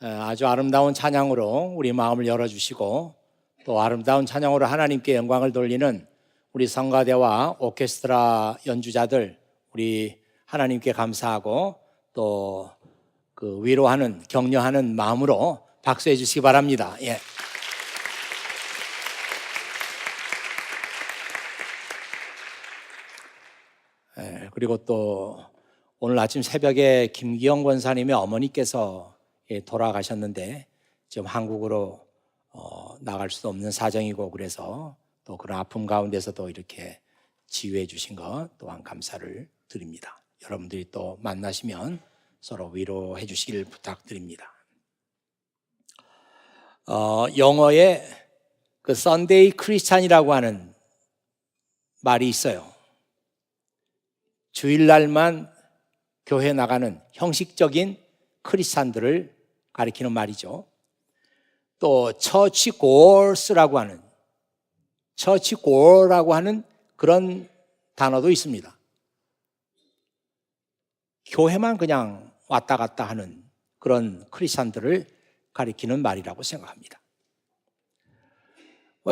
아주 아름다운 찬양으로 우리 마음을 열어주시고 또 아름다운 찬양으로 하나님께 영광을 돌리는 우리 성가대와 오케스트라 연주자들, 우리 하나님께 감사하고 또 그 위로하는, 격려하는 마음으로 박수해 주시기 바랍니다. 예. 그리고 또 오늘 아침 새벽에 김기영 권사님의 어머니께서 돌아가셨는데 지금 한국으로 나갈 수도 없는 사정이고, 그래서 또 그런 아픔 가운데서도 이렇게 지휘해 주신 것 또한 감사를 드립니다. 여러분들이 또 만나시면 서로 위로해 주시길 부탁드립니다. 영어에 그 Sunday Christian이라고 하는 말이 있어요. 주일날만 교회 나가는 형식적인 크리스찬들을 가리키는 말이죠. 또 처치고어스라고 하는, 처치고어라고 하는 그런 단어도 있습니다. 교회만 그냥 왔다 갔다 하는 그런 크리스찬들을 가리키는 말이라고 생각합니다.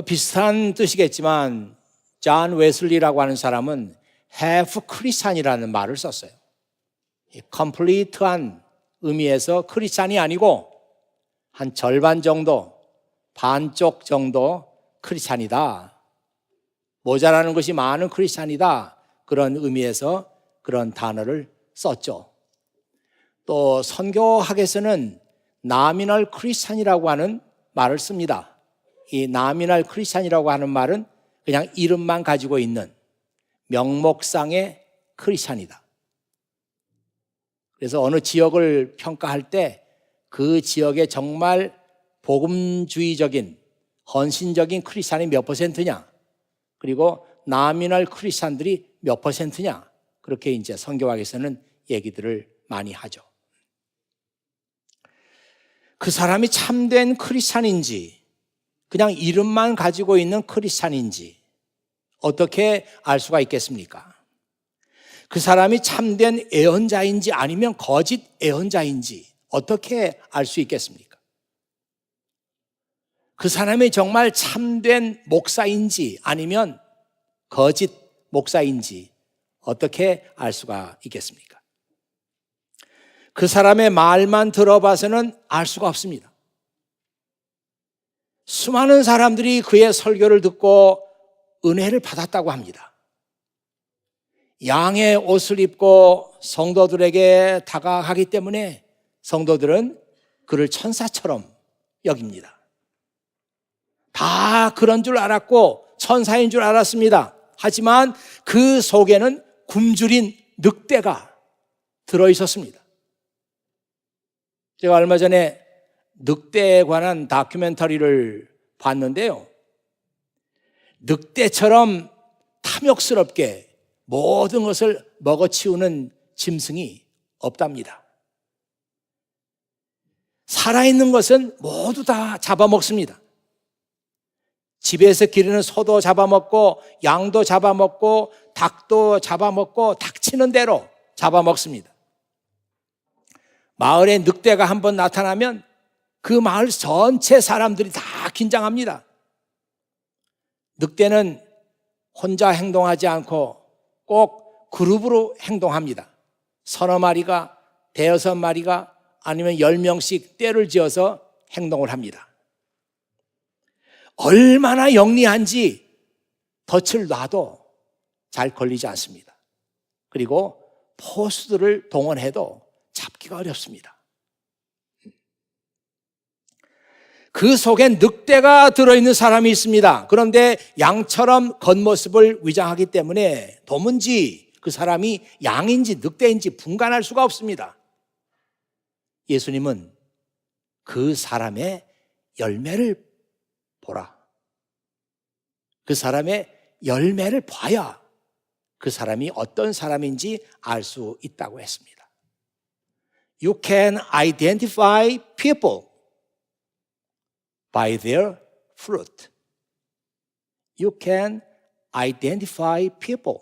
비슷한 뜻이겠지만 존 웨슬리라고 하는 사람은 half 크리스찬이라는 말을 썼어요. 컴플리트한 의미에서 크리스찬이 아니고 한 절반 정도, 반쪽 정도 크리스찬이다, 모자라는 것이 많은 크리스찬이다, 그런 의미에서 그런 단어를 썼죠. 또 선교학에서는 나미널 크리스찬이라고 하는 말을 씁니다. 이 나미널 크리스찬이라고 하는 말은 그냥 이름만 가지고 있는 명목상의 크리스찬이다. 그래서 어느 지역을 평가할 때 그 지역에 정말 복음주의적인, 헌신적인 크리스찬이 몇 %냐, 그리고 나미널 크리스찬들이 몇 %냐, 그렇게 이제 선교학에서는 얘기들을 많이 하죠. 그 사람이 참된 크리스찬인지 그냥 이름만 가지고 있는 크리스찬인지 어떻게 알 수가 있겠습니까? 그 사람이 참된 애언자인지 아니면 거짓 애언자인지 어떻게 알 수 있겠습니까? 그 사람이 정말 참된 목사인지 아니면 거짓 목사인지 어떻게 알 수가 있겠습니까? 그 사람의 말만 들어봐서는 알 수가 없습니다. 수많은 사람들이 그의 설교를 듣고 은혜를 받았다고 합니다. 양의 옷을 입고 성도들에게 다가가기 때문에 성도들은 그를 천사처럼 여깁니다. 다 그런 줄 알았고 천사인 줄 알았습니다. 하지만 그 속에는 굶주린 늑대가 들어있었습니다. 제가 얼마 전에 늑대에 관한 다큐멘터리를 봤는데요, 늑대처럼 탐욕스럽게 모든 것을 먹어치우는 짐승이 없답니다. 살아있는 것은 모두 다 잡아먹습니다. 집에서 기르는 소도 잡아먹고 양도 잡아먹고 닭도 잡아먹고 닥치는 대로 잡아먹습니다. 마을에 늑대가 한번 나타나면 그 마을 전체 사람들이 다 긴장합니다. 늑대는 혼자 행동하지 않고 꼭 그룹으로 행동합니다. 서너 마리가, 대여섯 마리가, 아니면 10명씩 떼를 지어서 행동을 합니다. 얼마나 영리한지 덫을 놔도 잘 걸리지 않습니다. 그리고 포수들을 동원해도 잡기가 어렵습니다. 그 속엔 늑대가 들어있는 사람이 있습니다. 그런데 양처럼 겉모습을 위장하기 때문에 도무지 그 사람이 양인지 늑대인지 분간할 수가 없습니다. 예수님은 그 사람의 열매를 보라, 그 사람의 열매를 봐야 그 사람이 어떤 사람인지 알 수 있다고 했습니다. You can identify people by their fruit. You can identify people.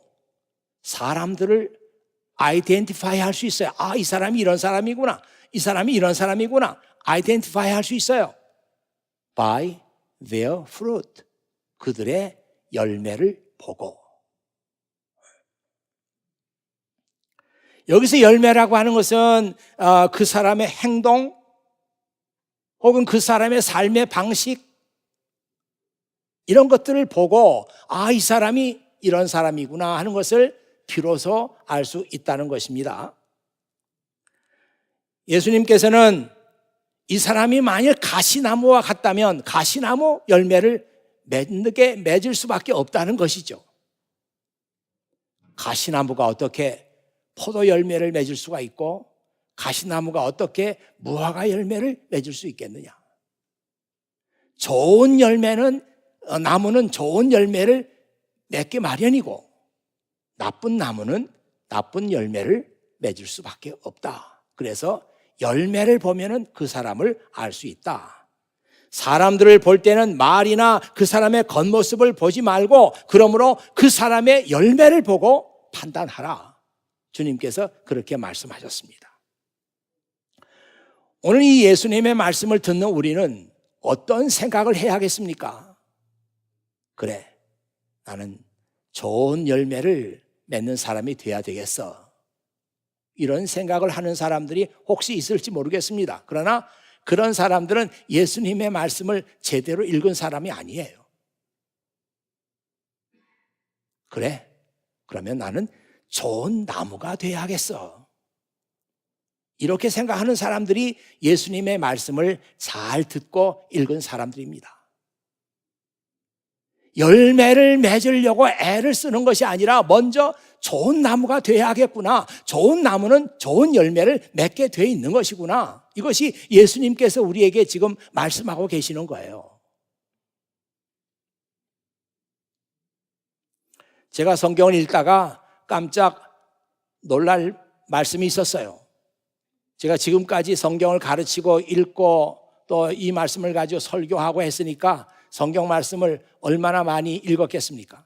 사람들을 identify 할 수 있어요. 아, 이 사람이 이런 사람이구나, 이 사람이 이런 사람이구나 아이덴티파이 할 수 있어요. By their fruit. 그들의 열매를 보고. 여기서 열매라고 하는 것은 그 사람의 행동 혹은 그 사람의 삶의 방식 이런 것들을 보고 이 사람이 이런 사람이구나 하는 것을 비로소 알 수 있다는 것입니다. 예수님께서는 이 사람이 만일 가시나무와 같다면 가시나무 열매를 맺을 수밖에 없다는 것이죠. 가시나무가 어떻게 포도 열매를 맺을 수가 있고 가시나무가 어떻게 무화과 열매를 맺을 수 있겠느냐. 좋은 나무는 좋은 열매를 맺기 마련이고 나쁜 나무는 나쁜 열매를 맺을 수밖에 없다. 그래서 열매를 보면은 그 사람을 알 수 있다. 사람들을 볼 때는 말이나 그 사람의 겉모습을 보지 말고 그러므로 그 사람의 열매를 보고 판단하라. 주님께서 그렇게 말씀하셨습니다. 오늘 이 예수님의 말씀을 듣는 우리는 어떤 생각을 해야겠습니까? 그래, 나는 좋은 열매를 맺는 사람이 돼야 되겠어. 이런 생각을 하는 사람들이 혹시 있을지 모르겠습니다. 그러나 그런 사람들은 예수님의 말씀을 제대로 읽은 사람이 아니에요. 그래, 그러면 나는 좋은 나무가 돼야겠어. 이렇게 생각하는 사람들이 예수님의 말씀을 잘 듣고 읽은 사람들입니다. 열매를 맺으려고 애를 쓰는 것이 아니라 먼저 좋은 나무가 돼야겠구나. 좋은 나무는 좋은 열매를 맺게 돼 있는 것이구나. 이것이 예수님께서 우리에게 지금 말씀하고 계시는 거예요. 제가 성경을 읽다가 깜짝 놀랄 말씀이 있었어요. 제가 지금까지 성경을 가르치고 읽고 또 이 말씀을 가지고 설교하고 했으니까 성경 말씀을 얼마나 많이 읽었겠습니까?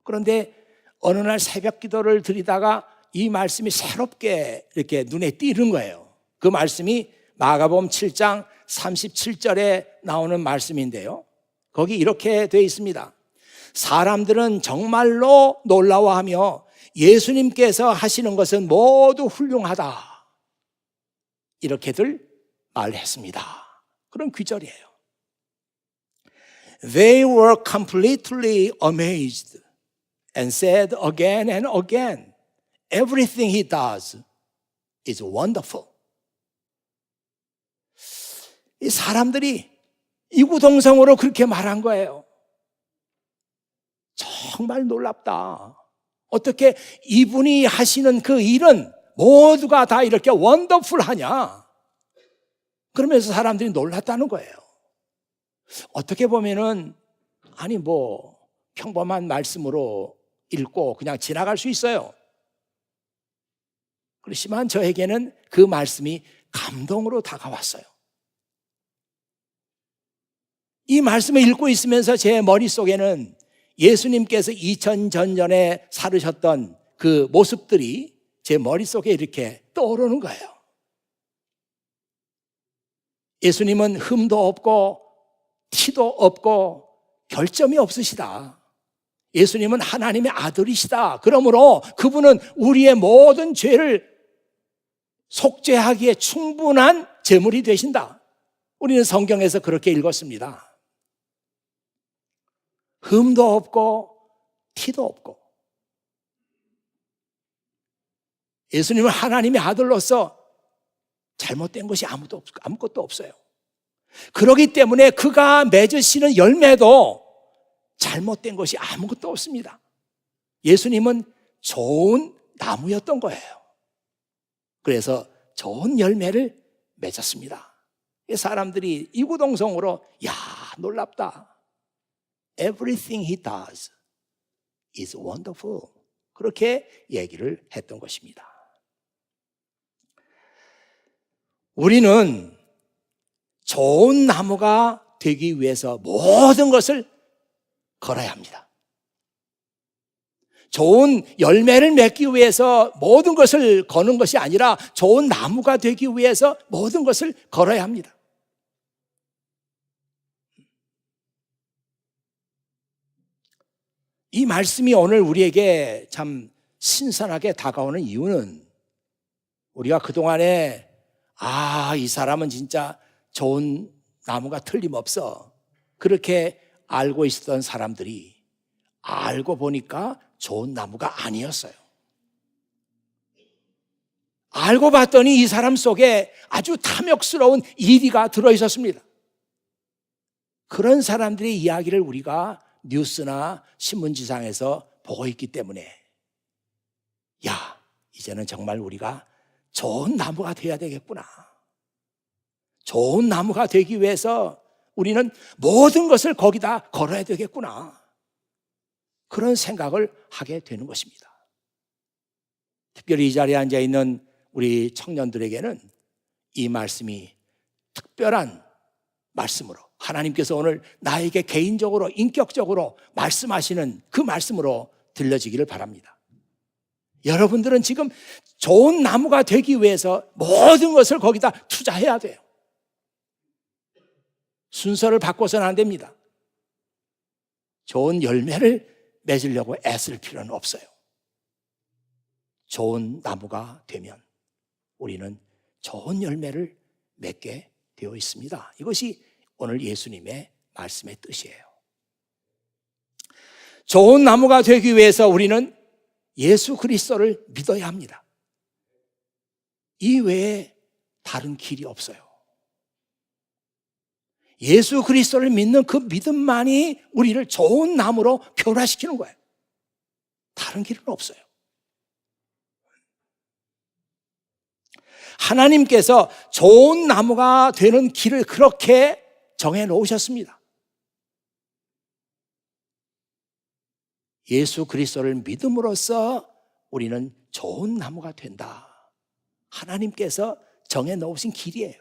그런데 어느 날 새벽 기도를 드리다가 이 말씀이 새롭게 이렇게 눈에 띄는 거예요. 그 말씀이 마가복음 7장 37절에 나오는 말씀인데요. 거기 이렇게 되어 있습니다. 사람들은 정말로 놀라워하며 예수님께서 하시는 것은 모두 훌륭하다. 이렇게들 말했습니다. 그런 귀절이에요. They were completely amazed and said again and again, everything he does is wonderful. 이 사람들이 이구동성으로 그렇게 말한 거예요. 정말 놀랍다. 어떻게 이분이 하시는 그 일은 모두가 다 이렇게 원더풀하냐. 그러면서 사람들이 놀랐다는 거예요. 어떻게 보면은 평범한 말씀으로 읽고 그냥 지나갈 수 있어요. 그렇지만 저에게는 그 말씀이 감동으로 다가왔어요. 이 말씀을 읽고 있으면서 제 머릿속에는 예수님께서 2000년 전에 살으셨던 그 모습들이 제 머릿속에 이렇게 떠오르는 거예요. 예수님은 흠도 없고 티도 없고 결점이 없으시다. 예수님은 하나님의 아들이시다. 그러므로 그분은 우리의 모든 죄를 속죄하기에 충분한 제물이 되신다. 우리는 성경에서 그렇게 읽었습니다. 흠도 없고 티도 없고 예수님은 하나님의 아들로서 잘못된 것이 아무것도 없어요. 그렇기 때문에 그가 맺으시는 열매도 잘못된 것이 아무것도 없습니다. 예수님은 좋은 나무였던 거예요. 그래서 좋은 열매를 맺었습니다. 사람들이 이구동성으로 놀랍다. Everything he does is wonderful. 그렇게 얘기를 했던 것입니다. 우리는 좋은 나무가 되기 위해서 모든 것을 걸어야 합니다. 좋은 열매를 맺기 위해서 모든 것을 거는 것이 아니라 좋은 나무가 되기 위해서 모든 것을 걸어야 합니다. 이 말씀이 오늘 우리에게 참 신선하게 다가오는 이유는 우리가 그동안에 이 사람은 진짜 좋은 나무가 틀림없어, 그렇게 알고 있었던 사람들이 알고 보니까 좋은 나무가 아니었어요. 알고 봤더니 이 사람 속에 아주 탐욕스러운 이리가 들어있었습니다. 그런 사람들의 이야기를 우리가 뉴스나 신문지상에서 보고 있기 때문에 이제는 정말 우리가 좋은 나무가 되어야 되겠구나. 좋은 나무가 되기 위해서 우리는 모든 것을 거기다 걸어야 되겠구나. 그런 생각을 하게 되는 것입니다. 특별히 이 자리에 앉아있는 우리 청년들에게는 이 말씀이 특별한 말씀으로, 하나님께서 오늘 나에게 개인적으로 인격적으로 말씀하시는 그 말씀으로 들려지기를 바랍니다. 여러분들은 지금 좋은 나무가 되기 위해서 모든 것을 거기다 투자해야 돼요. 순서를 바꿔서는 안 됩니다. 좋은 열매를 맺으려고 애쓸 필요는 없어요. 좋은 나무가 되면 우리는 좋은 열매를 맺게 되어 있습니다. 이것이 오늘 예수님의 말씀의 뜻이에요. 좋은 나무가 되기 위해서 우리는 예수 그리스도를 믿어야 합니다. 이 외에 다른 길이 없어요. 예수 그리스도를 믿는 그 믿음만이 우리를 좋은 나무로 변화시키는 거예요. 다른 길은 없어요. 하나님께서 좋은 나무가 되는 길을 그렇게 정해 놓으셨습니다. 예수 그리스도를 믿음으로써 우리는 좋은 나무가 된다. 하나님께서 정해 놓으신 길이에요.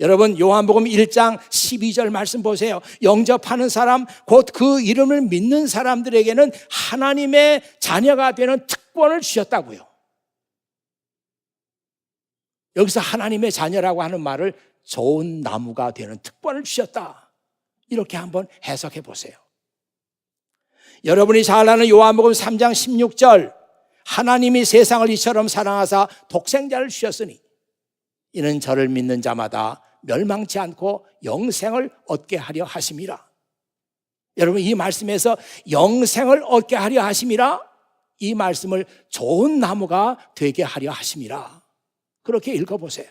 여러분, 요한복음 1장 12절 말씀 보세요. 영접하는 사람, 곧 그 이름을 믿는 사람들에게는 하나님의 자녀가 되는 특권을 주셨다고요. 여기서 하나님의 자녀라고 하는 말을 좋은 나무가 되는 특권을 주셨다, 이렇게 한번 해석해 보세요. 여러분이 잘 아는 요한복음 3장 16절, 하나님이 세상을 이처럼 사랑하사 독생자를 주셨으니 이는 저를 믿는 자마다 멸망치 않고 영생을 얻게 하려 하심이라. 여러분, 이 말씀에서 영생을 얻게 하려 하심이라, 이 말씀을 좋은 나무가 되게 하려 하심이라, 그렇게 읽어보세요.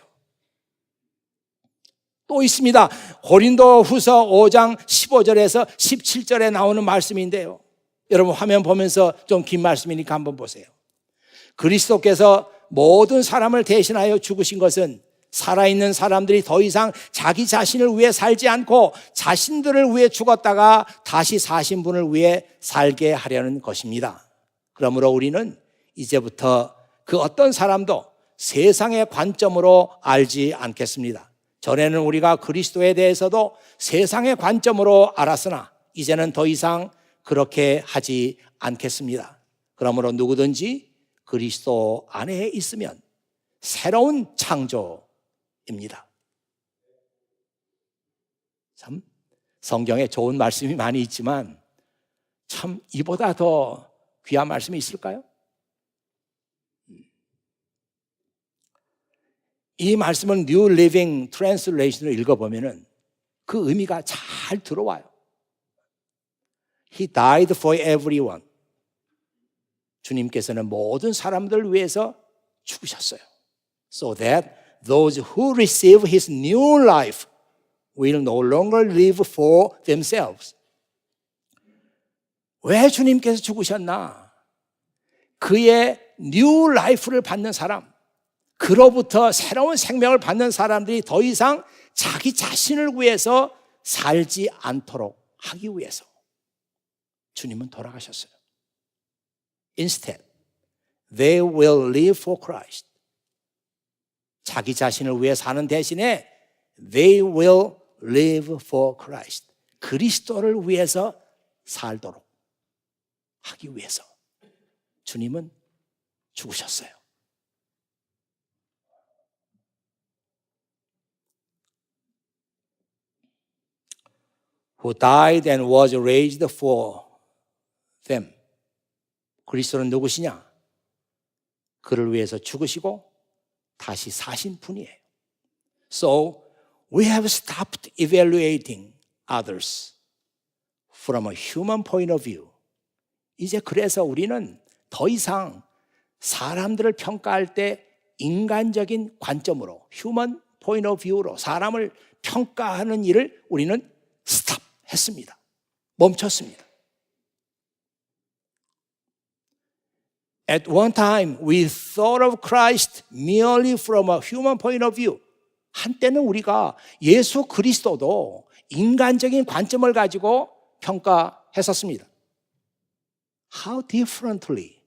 또 있습니다. 고린도 후서 5장 15절에서 17절에 나오는 말씀인데요, 여러분 화면 보면서 좀 긴 말씀이니까 한번 보세요. 그리스도께서 모든 사람을 대신하여 죽으신 것은 살아있는 사람들이 더 이상 자기 자신을 위해 살지 않고 자신들을 위해 죽었다가 다시 사신 분을 위해 살게 하려는 것입니다. 그러므로 우리는 이제부터 그 어떤 사람도 세상의 관점으로 알지 않겠습니다. 전에는 우리가 그리스도에 대해서도 세상의 관점으로 알았으나 이제는 더 이상 그렇게 하지 않겠습니다. 그러므로 누구든지 그리스도 안에 있으면 새로운 창조입니다. 참 성경에 좋은 말씀이 많이 있지만 참 이보다 더 귀한 말씀이 있을까요? 이 말씀은 New Living Translation을 읽어보면 그 의미가 잘 들어와요. He died for everyone. 주님께서는 모든 사람들을 위해서 죽으셨어요. So that those who receive His new life will no longer live for themselves. 왜 주님께서 죽으셨나? 그의 new life를 받는 사람, 그로부터 새로운 생명을 받는 사람들이 더 이상 자기 자신을 위해서 살지 않도록 하기 위해서 주님은 돌아가셨어요. Instead, they will live for Christ. 자기 자신을 위해 사는 대신에 they will live for Christ. 그리스도를 위해서 살도록 하기 위해서 주님은 죽으셨어요. Who died and was raised for them. 그리스도는 누구시냐? 그를 위해서 죽으시고 다시 사신 분이에요. So we have stopped evaluating others from a human point of view. 이제 그래서 우리는 더 이상 사람들을 평가할 때 인간적인 관점으로, human point of view로 사람을 평가하는 일을 우리는 스탑했습니다. 멈췄습니다. At one time, we thought of Christ merely from a human point of view. 한때는 우리가 예수 그리스도도 인간적인 관점을 가지고 평가했었습니다. How differently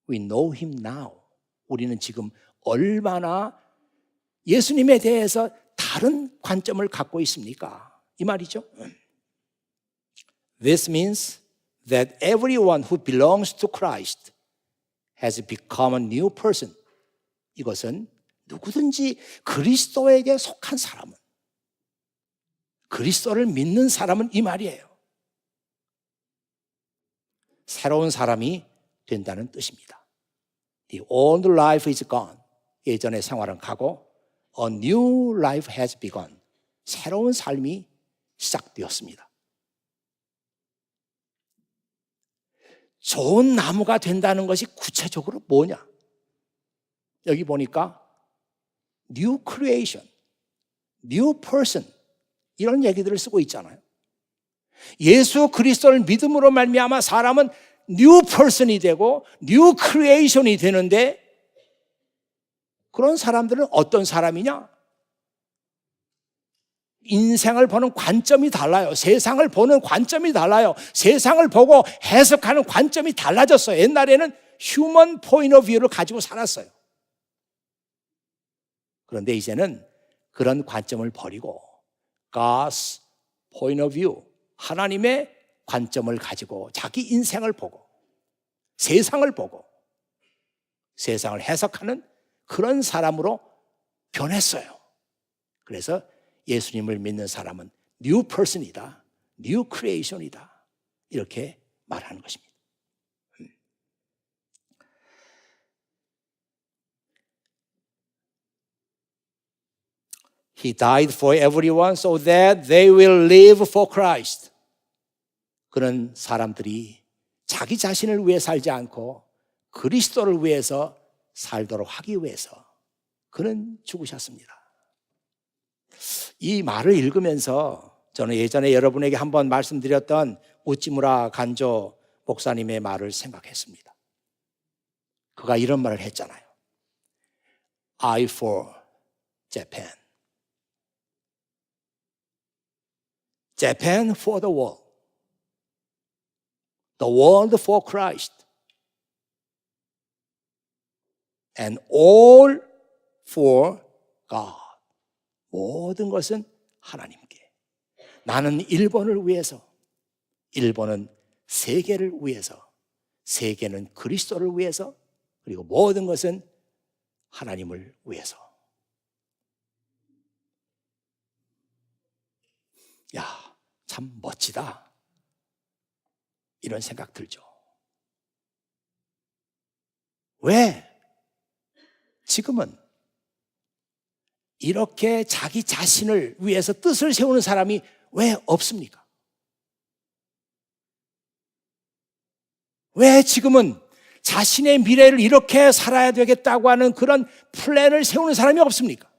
we know him now. 우리는 지금 얼마나 예수님에 대해서 다른 관점을 갖고 있습니까? 이 말이죠. This means that everyone who belongs to Christ has become a new person. 이것은 누구든지 그리스도에게 속한 사람은, 그리스도를 믿는 사람은 이 말이에요. 새로운 사람이 된다는 뜻입니다. The old life is gone. 예전의 생활은 가고 A new life has begun. 새로운 삶이 시작되었습니다. 좋은 나무가 된다는 것이 구체적으로 뭐냐? 여기 보니까 new creation, new person 이런 얘기들을 쓰고 있잖아요. 예수 그리스도를 믿음으로 말미암아 사람은 new person이 되고 new creation이 되는데 그런 사람들은 어떤 사람이냐? 인생을 보는 관점이 달라요. 세상을 보는 관점이 달라요. 세상을 보고 해석하는 관점이 달라졌어요. 옛날에는 휴먼 포인트 오브 뷰를 가지고 살았어요. 그런데 이제는 그런 관점을 버리고 God's point of view, 하나님의 관점을 가지고 자기 인생을 보고 세상을 보고 세상을 해석하는 그런 사람으로 변했어요. 그래서 예수님을 믿는 사람은 new person이다, new creation이다 이렇게 말하는 것입니다. He died for everyone so that they will live for Christ. 그런 사람들이 자기 자신을 위해 살지 않고 그리스도를 위해서 살도록 하기 위해서 그는 죽으셨습니다. 이 말을 읽으면서 저는 예전에 여러분에게 한번 말씀드렸던 우찌무라 간조 목사님의 말을 생각했습니다. 그가 이런 말을 했잖아요. I for Japan. Japan for the world. The world for Christ. And all for God. 모든 것은 하나님께. 나는 일본을 위해서, 일본은 세계를 위해서, 세계는 그리스도를 위해서, 그리고 모든 것은 하나님을 위해서. 야, 참 멋지다. 이런 생각 들죠. 왜? 지금은 이렇게 자기 자신을 위해서 뜻을 세우는 사람이 왜 없습니까? 왜 지금은 자신의 미래를 이렇게 살아야 되겠다고 하는 그런 플랜을 세우는 사람이 없습니까?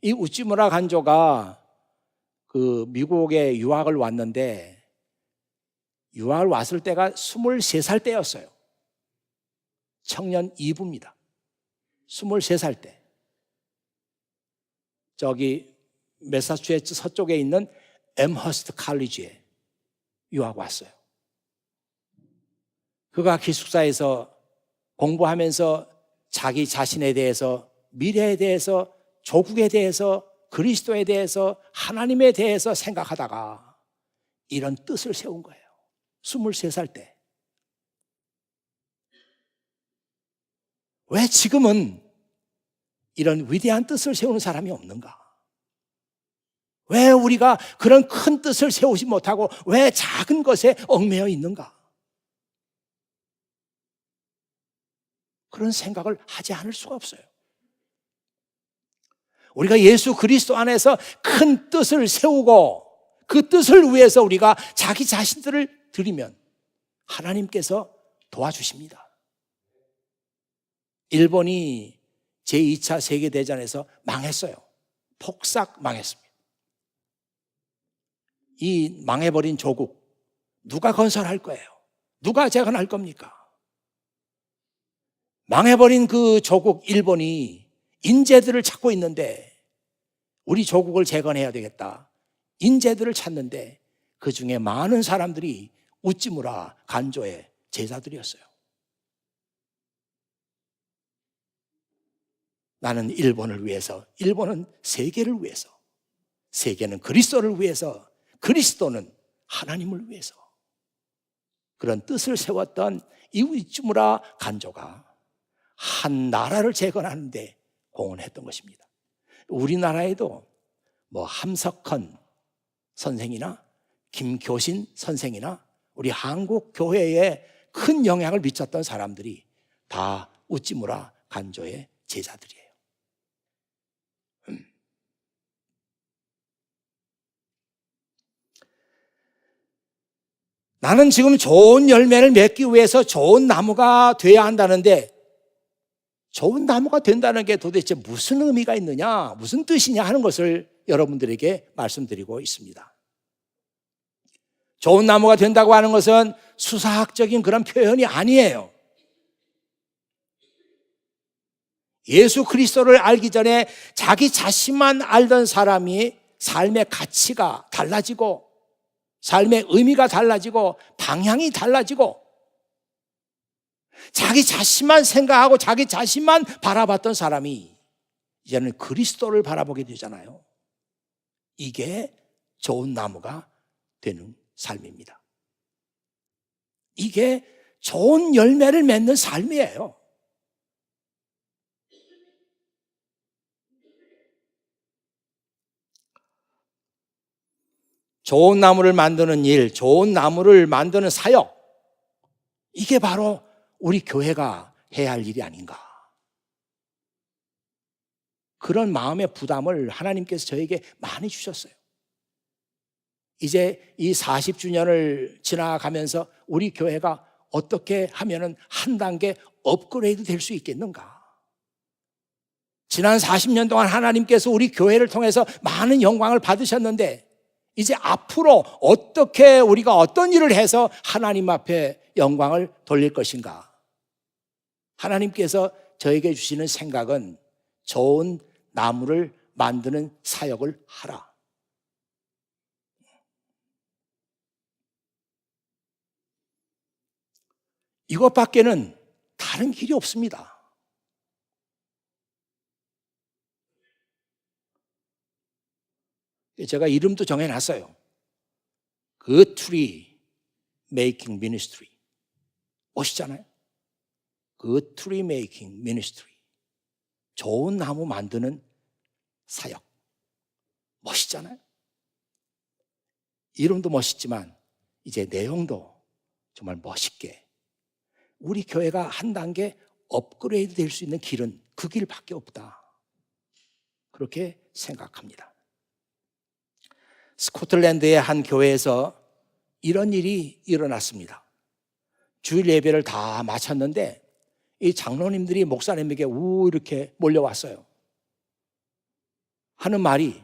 이 우찌무라 간조가 그 미국에 유학을 왔는데 유학을 왔을 때가 23살 때였어요. 청년 2부입니다. 23살 때. 저기 매사추세츠 서쪽에 있는 엠허스트 칼리지에 유학 왔어요. 그가 기숙사에서 공부하면서 자기 자신에 대해서, 미래에 대해서, 조국에 대해서, 그리스도에 대해서, 하나님에 대해서 생각하다가 이런 뜻을 세운 거예요. 23살 때. 왜 지금은 이런 위대한 뜻을 세우는 사람이 없는가? 왜 우리가 그런 큰 뜻을 세우지 못하고 왜 작은 것에 얽매여 있는가? 그런 생각을 하지 않을 수가 없어요. 우리가 예수 그리스도 안에서 큰 뜻을 세우고 그 뜻을 위해서 우리가 자기 자신들을 드리면 하나님께서 도와주십니다. 일본이 제2차 세계대전에서 망했어요. 폭삭 망했습니다. 이 망해버린 조국 누가 건설할 거예요? 누가 재건할 겁니까? 망해버린 그 조국 일본이 인재들을 찾고 있는데 우리 조국을 재건해야 되겠다. 인재들을 찾는데 그 중에 많은 사람들이 우찌무라 간조의 제자들이었어요. 나는 일본을 위해서, 일본은 세계를 위해서, 세계는 그리스도를 위해서, 그리스도는 하나님을 위해서 그런 뜻을 세웠던 이 우찌무라 간조가 한 나라를 재건하는데 공헌했던 것입니다. 우리나라에도 뭐 함석헌 선생이나 김교신 선생이나 우리 한국 교회에 큰 영향을 미쳤던 사람들이 다 우찌무라 간조의 제자들이에요. 나는 지금 좋은 열매를 맺기 위해서 좋은 나무가 돼야 한다는데 좋은 나무가 된다는 게 도대체 무슨 의미가 있느냐, 무슨 뜻이냐 하는 것을 여러분들에게 말씀드리고 있습니다. 좋은 나무가 된다고 하는 것은 수사학적인 그런 표현이 아니에요. 예수 그리스도를 알기 전에 자기 자신만 알던 사람이 삶의 가치가 달라지고 삶의 의미가 달라지고 방향이 달라지고 자기 자신만 생각하고 자기 자신만 바라봤던 사람이 이제는 그리스도를 바라보게 되잖아요. 이게 좋은 나무가 되는 삶입니다. 이게 좋은 열매를 맺는 삶이에요. 좋은 나무를 만드는 일, 좋은 나무를 만드는 사역, 이게 바로 우리 교회가 해야 할 일이 아닌가. 그런 마음의 부담을 하나님께서 저에게 많이 주셨어요. 이제 이 40주년을 지나가면서 우리 교회가 어떻게 하면 한 단계 업그레이드 될 수 있겠는가. 지난 40년 동안 하나님께서 우리 교회를 통해서 많은 영광을 받으셨는데 이제 앞으로 어떻게 우리가 어떤 일을 해서 하나님 앞에 영광을 돌릴 것인가. 하나님께서 저에게 주시는 생각은 좋은 나무를 만드는 사역을 하라. 이것밖에는 다른 길이 없습니다. 제가 이름도 정해놨어요. Good Tree Making Ministry. 멋있잖아요. Good Tree Making Ministry. 좋은 나무 만드는 사역. 멋있잖아요. 이름도 멋있지만 이제 내용도 정말 멋있게 우리 교회가 한 단계 업그레이드 될 수 있는 길은 그 길밖에 없다. 그렇게 생각합니다. 스코틀랜드의 한 교회에서 이런 일이 일어났습니다. 주일 예배를 다 마쳤는데 이 장로님들이 목사님에게 이렇게 몰려왔어요. 하는 말이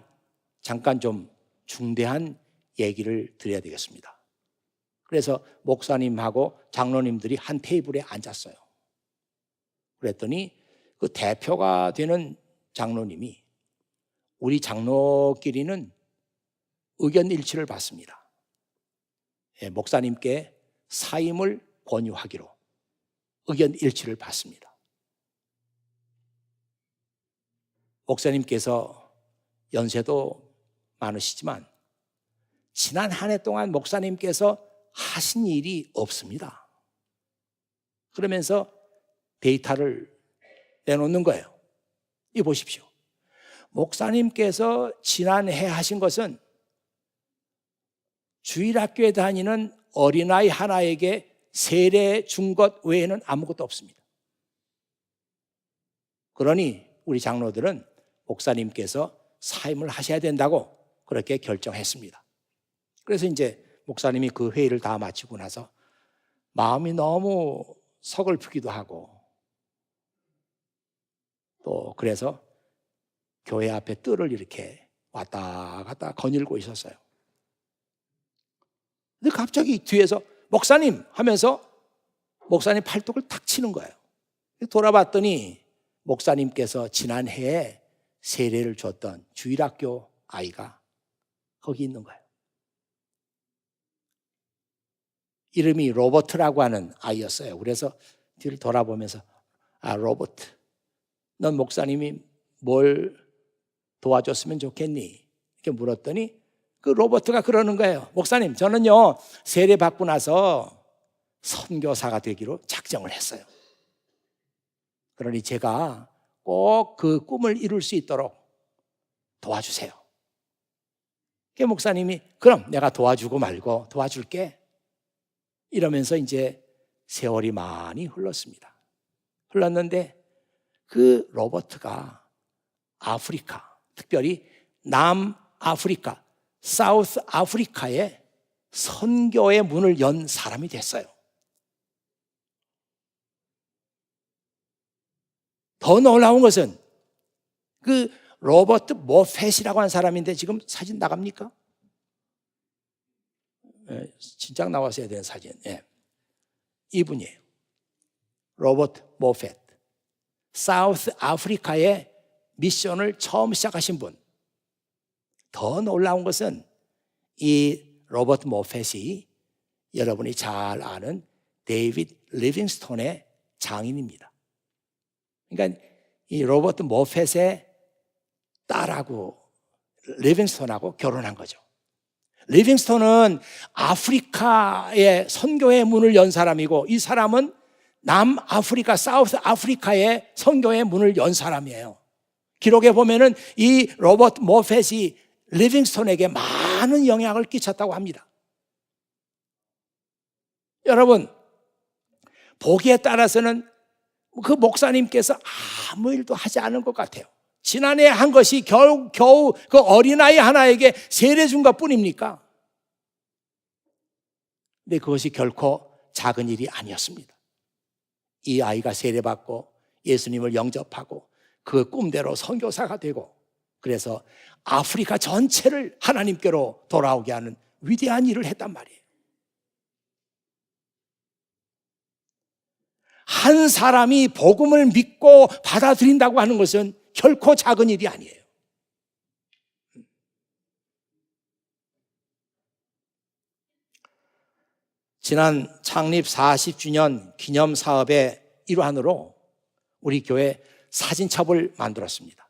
잠깐 좀 중대한 얘기를 드려야 되겠습니다. 그래서 목사님하고 장로님들이 한 테이블에 앉았어요. 그랬더니 그 대표가 되는 장로님이 우리 장로끼리는 의견 일치를 받습니다. 목사님께 사임을 권유하기로 의견 일치를 받습니다. 목사님께서 연세도 많으시지만 지난 한 해 동안 목사님께서 하신 일이 없습니다. 그러면서 데이터를 내놓는 거예요. 이 보십시오. 목사님께서 지난해 하신 것은 주일학교에 다니는 어린아이 하나에게 세례 준 것 외에는 아무것도 없습니다. 그러니 우리 장로들은 목사님께서 사임을 하셔야 된다고 그렇게 결정했습니다. 그래서 이제 목사님이 그 회의를 다 마치고 나서 마음이 너무 서글프기도 하고 또 그래서 교회 앞에 뜰을 이렇게 왔다 갔다 거닐고 있었어요. 근데 갑자기 뒤에서 목사님 하면서 목사님 팔뚝을 탁 치는 거예요. 돌아봤더니 목사님께서 지난해에 세례를 줬던 주일학교 아이가 거기 있는 거예요. 이름이 로버트라고 하는 아이였어요. 그래서 뒤를 돌아보면서 로버트, 넌 목사님이 뭘 도와줬으면 좋겠니? 이렇게 물었더니 그 로버트가 그러는 거예요. 목사님, 저는요 세례 받고 나서 선교사가 되기로 작정을 했어요. 그러니 제가 꼭 그 꿈을 이룰 수 있도록 도와주세요. 그 목사님이 그럼 내가 도와주고 말고 도와줄게. 이러면서 이제 세월이 많이 흘렀습니다. 흘렀는데 그 로버트가 아프리카, 특별히 남아프리카, 사우스 아프리카에 선교의 문을 연 사람이 됐어요. 더 놀라운 것은 그 로버트 모펫이라고 하는 사람인데 지금 사진 나갑니까? 네, 진작 나왔어야 되는 사진. 네. 이분이에요. 로버트 모펫. 사우스 아프리카의 미션을 처음 시작하신 분. 더 놀라운 것은 이 로버트 모펫이 여러분이 잘 아는 데이비드 리빙스톤의 장인입니다. 그러니까 이 로버트 모펫의 딸하고 리빙스톤하고 결혼한 거죠. 리빙스톤은 아프리카의 선교의 문을 연 사람이고 이 사람은 남아프리카, 사우스 아프리카의 선교의 문을 연 사람이에요. 기록에 보면은 이 로버트 모펫이 리빙스톤에게 많은 영향을 끼쳤다고 합니다. 여러분, 보기에 따라서는 그 목사님께서 아무 일도 하지 않은 것 같아요. 지난해 한 것이 겨우 그 어린아이 하나에게 세례 준 것 뿐입니까? 근데 그것이 결코 작은 일이 아니었습니다. 이 아이가 세례받고 예수님을 영접하고 그 꿈대로 선교사가 되고 그래서 아프리카 전체를 하나님께로 돌아오게 하는 위대한 일을 했단 말이에요. 한 사람이 복음을 믿고 받아들인다고 하는 것은 결코 작은 일이 아니에요. 지난 창립 40주년 기념 사업의 일환으로 우리 교회 사진첩을 만들었습니다.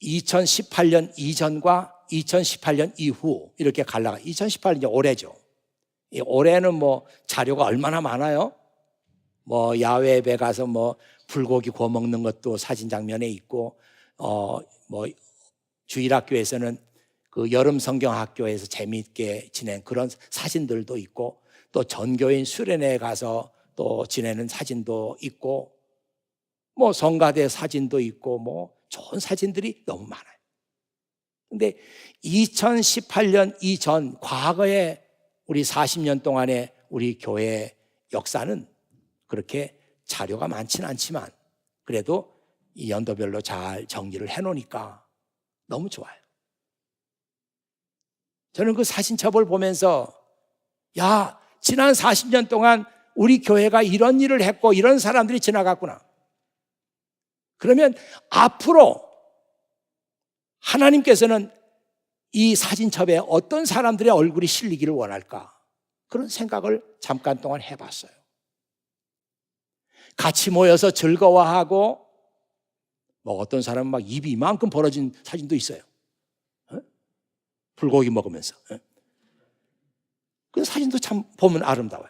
2018년 이전과 2018년 이후 이렇게 갈라가 2018년 올해죠. 올해는 뭐 자료가 얼마나 많아요? 뭐 야외 예배 가서 뭐 불고기 구워 먹는 것도 사진 장면에 있고 뭐 주일학교에서는 그 여름 성경학교에서 재미있게 지낸 그런 사진들도 있고 또 전교인 수련회에 가서 또 지내는 사진도 있고 뭐 성가대 사진도 있고 뭐 좋은 사진들이 너무 많아요. 근데 2018년 이전 과거에 우리 40년 동안의 우리 교회 역사는 그렇게 자료가 많지는 않지만 그래도 이 연도별로 잘 정리를 해놓으니까 너무 좋아요. 저는 그 사진첩을 보면서 야, 지난 40년 동안 우리 교회가 이런 일을 했고 이런 사람들이 지나갔구나. 그러면 앞으로 하나님께서는 이 사진첩에 어떤 사람들의 얼굴이 실리기를 원할까? 그런 생각을 잠깐 동안 해봤어요. 같이 모여서 즐거워하고 뭐 어떤 사람은 막 입이 이만큼 벌어진 사진도 있어요. 불고기 먹으면서. 그 사진도 참 보면 아름다워요.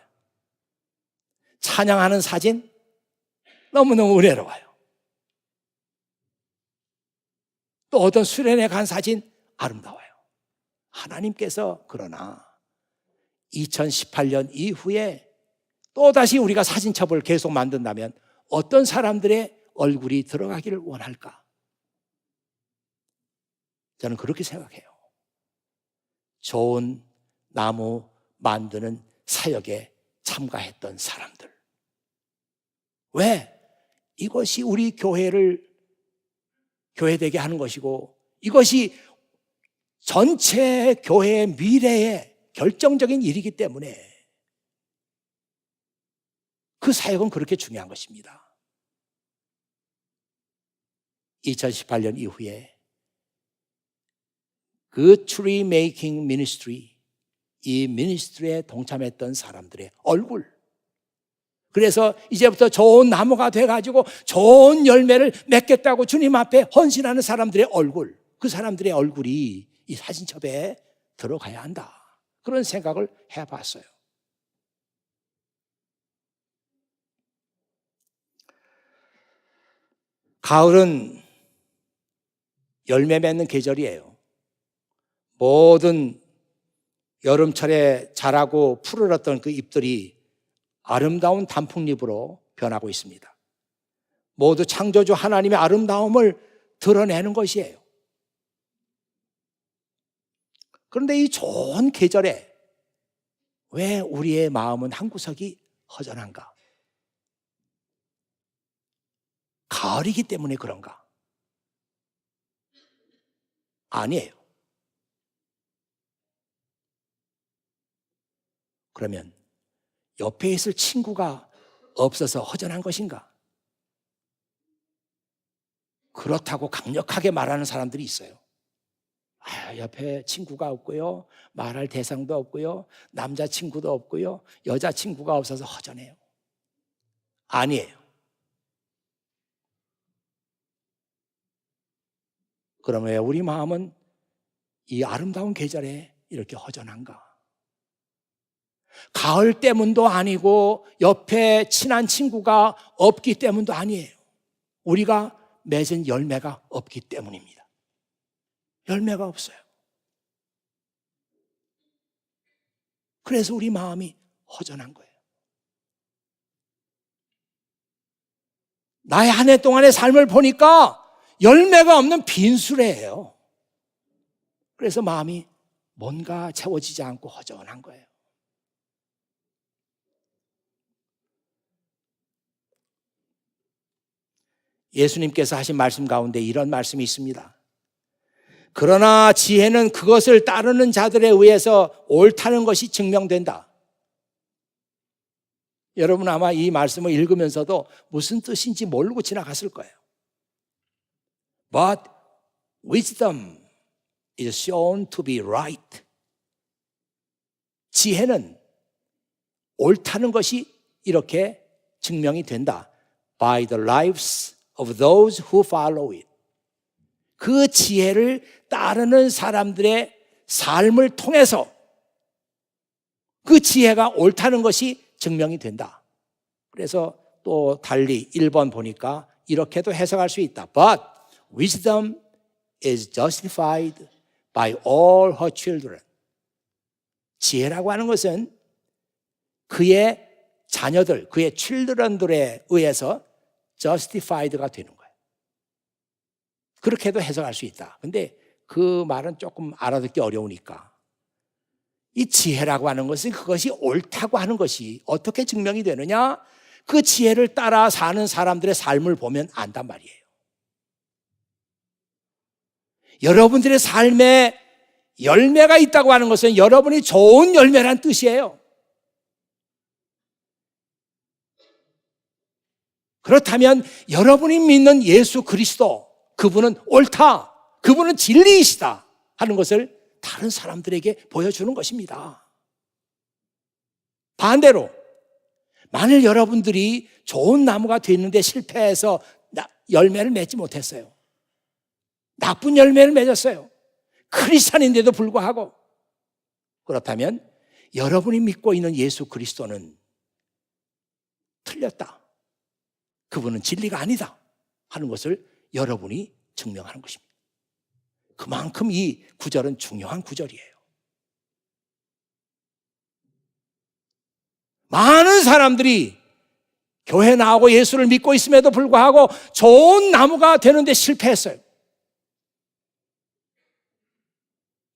찬양하는 사진 너무너무 은혜로워요. 또 어떤 수련회 간 사진 아름다워요. 하나님께서 그러나 2018년 이후에 또다시 우리가 사진첩을 계속 만든다면 어떤 사람들의 얼굴이 들어가기를 원할까? 저는 그렇게 생각해요. 좋은 나무 만드는 사역에 참가했던 사람들. 왜? 이것이 우리 교회를 교회되게 하는 것이고 이것이 전체 교회의 미래에 결정적인 일이기 때문에 그 사역은 그렇게 중요한 것입니다. 2018년 이후에 그 트리 메이킹 미니스트리, 이 미니스트리에 동참했던 사람들의 얼굴, 그래서 이제부터 좋은 나무가 돼가지고 좋은 열매를 맺겠다고 주님 앞에 헌신하는 사람들의 얼굴, 그 사람들의 얼굴이 이 사진첩에 들어가야 한다, 그런 생각을 해봤어요. 가을은 열매 맺는 계절이에요. 모든 여름철에 자라고 푸르렀던 그 잎들이 아름다운 단풍잎으로 변하고 있습니다. 모두 창조주 하나님의 아름다움을 드러내는 것이에요. 그런데 이 좋은 계절에 왜 우리의 마음은 한구석이 허전한가? 가을이기 때문에 그런가? 아니에요. 그러면 옆에 있을 친구가 없어서 허전한 것인가? 그렇다고 강력하게 말하는 사람들이 있어요. 옆에 친구가 없고요, 말할 대상도 없고요, 남자친구도 없고요, 여자친구가 없어서 허전해요. 아니에요. 그럼 왜 우리 마음은 이 아름다운 계절에 이렇게 허전한가? 가을 때문도 아니고 옆에 친한 친구가 없기 때문도 아니에요. 우리가 맺은 열매가 없기 때문입니다. 열매가 없어요. 그래서 우리 마음이 허전한 거예요. 나의 한 해 동안의 삶을 보니까 열매가 없는 빈수레예요. 그래서 마음이 뭔가 채워지지 않고 허전한 거예요. 예수님께서 하신 말씀 가운데 이런 말씀이 있습니다. 그러나 지혜는 그것을 따르는 자들에 의해서 옳다는 것이 증명된다. 여러분 아마 이 말씀을 읽으면서도 무슨 뜻인지 모르고 지나갔을 거예요. But wisdom is shown to be right. 지혜는 옳다는 것이 이렇게 증명이 된다. By the lives of those who follow it. 그 지혜를 따르는 사람들의 삶을 통해서 그 지혜가 옳다는 것이 증명이 된다. 그래서 또 달리 1번 보니까 이렇게도 해석할 수 있다. But wisdom is justified by all her children. 지혜라고 하는 것은 그의 자녀들, 그의 children들에 의해서 justified가 되는 거예요. 그렇게도 해석할 수 있다. 근데 그 말은 조금 알아듣기 어려우니까 이 지혜라고 하는 것은 그것이 옳다고 하는 것이 어떻게 증명이 되느냐? 그 지혜를 따라 사는 사람들의 삶을 보면 안단 말이에요. 여러분들의 삶에 열매가 있다고 하는 것은 여러분이 좋은 열매란 뜻이에요. 그렇다면 여러분이 믿는 예수 그리스도, 그분은 옳다, 그분은 진리이시다 하는 것을 다른 사람들에게 보여주는 것입니다. 반대로 만일 여러분들이 좋은 나무가 됐는데 실패해서 열매를 맺지 못했어요. 나쁜 열매를 맺었어요. 크리스찬인데도 불구하고. 그렇다면 여러분이 믿고 있는 예수 그리스도는 틀렸다, 그분은 진리가 아니다 하는 것을 여러분이 증명하는 것입니다. 그만큼 이 구절은 중요한 구절이에요. 많은 사람들이 교회 나오고 예수를 믿고 있음에도 불구하고 좋은 나무가 되는데 실패했어요.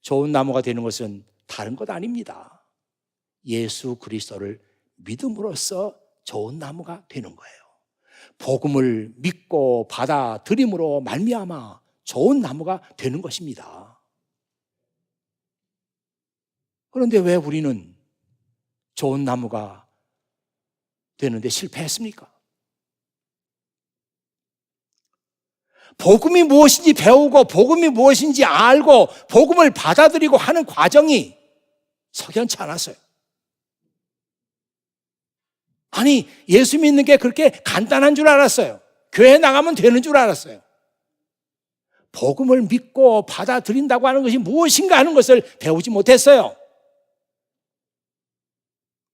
좋은 나무가 되는 것은 다른 것 아닙니다. 예수 그리스도를 믿음으로써 좋은 나무가 되는 거예요. 복음을 믿고 받아들임으로 말미암아 좋은 나무가 되는 것입니다. 그런데 왜 우리는 좋은 나무가 되는데 실패했습니까? 복음이 무엇인지 배우고 복음이 무엇인지 알고 복음을 받아들이고 하는 과정이 석연치 않았어요. 아니, 예수 믿는 게 그렇게 간단한 줄 알았어요. 교회 나가면 되는 줄 알았어요. 복음을 믿고 받아들인다고 하는 것이 무엇인가 하는 것을 배우지 못했어요.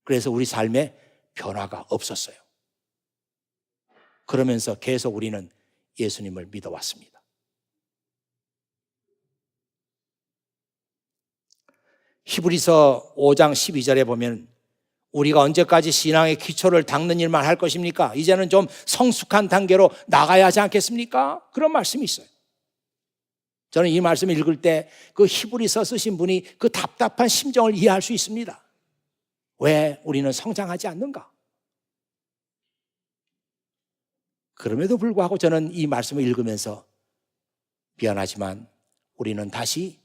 그래서 우리 삶에 변화가 없었어요. 그러면서 계속 우리는 예수님을 믿어왔습니다. 히브리서 5장 12절에 보면 우리가 언제까지 신앙의 기초를 닦는 일만 할 것입니까? 이제는 좀 성숙한 단계로 나가야 하지 않겠습니까? 그런 말씀이 있어요. 저는 이 말씀을 읽을 때 그 히브리서 쓰신 분이 그 답답한 심정을 이해할 수 있습니다. 왜 우리는 성장하지 않는가? 그럼에도 불구하고 저는 이 말씀을 읽으면서 미안하지만 우리는 다시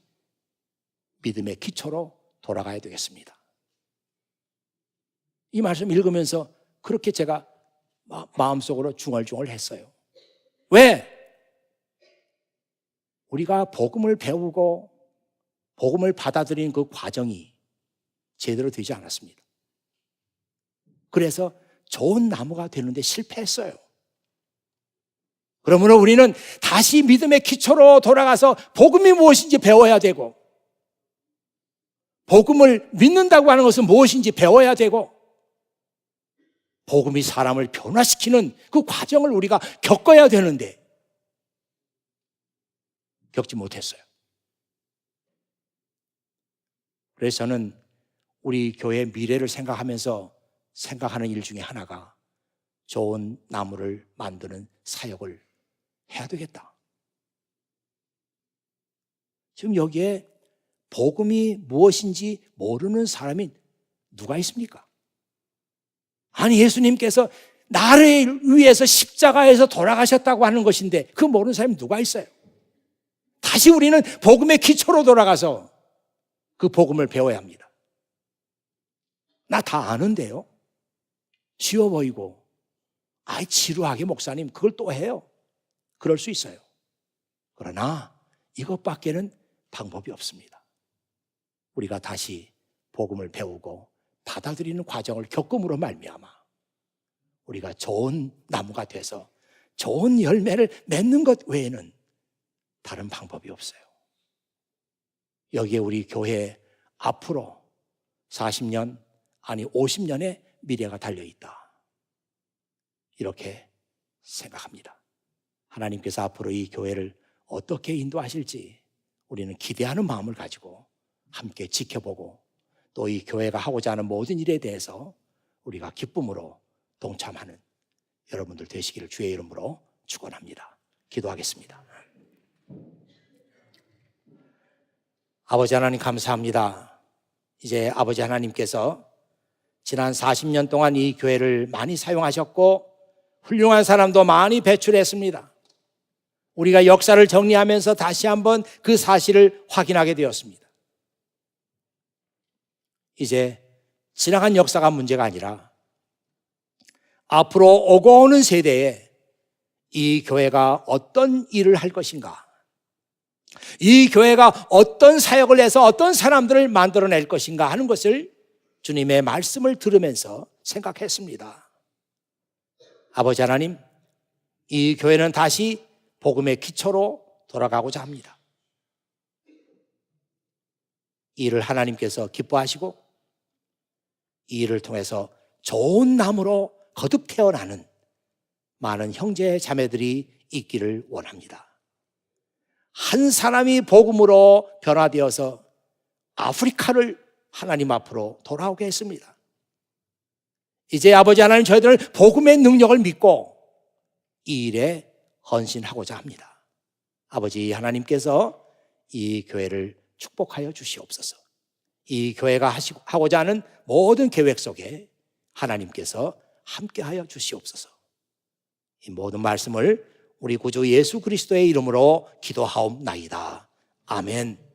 믿음의 기초로 돌아가야 되겠습니다. 이 말씀 읽으면서 그렇게 제가 마음속으로 중얼중얼 했어요. 왜? 우리가 복음을 배우고 복음을 받아들이는 그 과정이 제대로 되지 않았습니다. 그래서 좋은 나무가 되는데 실패했어요. 그러므로 우리는 다시 믿음의 기초로 돌아가서 복음이 무엇인지 배워야 되고 복음을 믿는다고 하는 것은 무엇인지 배워야 되고 복음이 사람을 변화시키는 그 과정을 우리가 겪어야 되는데 겪지 못했어요. 그래서 저는 우리 교회의 미래를 생각하면서 생각하는 일 중에 하나가 좋은 나무를 만드는 사역을 해야 되겠다. 지금 여기에 복음이 무엇인지 모르는 사람이 누가 있습니까? 아니, 예수님께서 나를 위해서 십자가에서 돌아가셨다고 하는 것인데 그 모르는 사람이 누가 있어요? 다시 우리는 복음의 기초로 돌아가서 그 복음을 배워야 합니다. 나 다 아는데요. 쉬워 보이고 아이 지루하게 목사님 그걸 또 해요. 그럴 수 있어요. 그러나 이것밖에는 방법이 없습니다. 우리가 다시 복음을 배우고 받아들이는 과정을 겪음으로 말미암아 우리가 좋은 나무가 돼서 좋은 열매를 맺는 것 외에는 다른 방법이 없어요. 여기에 우리 교회 앞으로 40년 아니 50년의 미래가 달려있다. 이렇게 생각합니다. 하나님께서 앞으로 이 교회를 어떻게 인도하실지 우리는 기대하는 마음을 가지고 함께 지켜보고 또 이 교회가 하고자 하는 모든 일에 대해서 우리가 기쁨으로 동참하는 여러분들 되시기를 주의 이름으로 축원합니다. 기도하겠습니다. 아버지 하나님 감사합니다. 이제 아버지 하나님께서 지난 40년 동안 이 교회를 많이 사용하셨고 훌륭한 사람도 많이 배출했습니다. 우리가 역사를 정리하면서 다시 한번 그 사실을 확인하게 되었습니다. 이제 지나간 역사가 문제가 아니라 앞으로 오고 오는 세대에 이 교회가 어떤 일을 할 것인가, 이 교회가 어떤 사역을 해서 어떤 사람들을 만들어낼 것인가 하는 것을 주님의 말씀을 들으면서 생각했습니다. 아버지 하나님, 이 교회는 다시 복음의 기초로 돌아가고자 합니다. 이 일을 하나님께서 기뻐하시고 이 일을 통해서 좋은 나무로 거듭 태어나는 많은 형제 자매들이 있기를 원합니다. 한 사람이 복음으로 변화되어서 아프리카를 하나님 앞으로 돌아오게 했습니다. 이제 아버지 하나님, 저희들은 복음의 능력을 믿고 이 일에 헌신하고자 합니다. 아버지 하나님께서 이 교회를 축복하여 주시옵소서. 이 교회가 하고자 하는 모든 계획 속에 하나님께서 함께하여 주시옵소서. 이 모든 말씀을 우리 구주 예수 그리스도의 이름으로 기도하옵나이다. 아멘.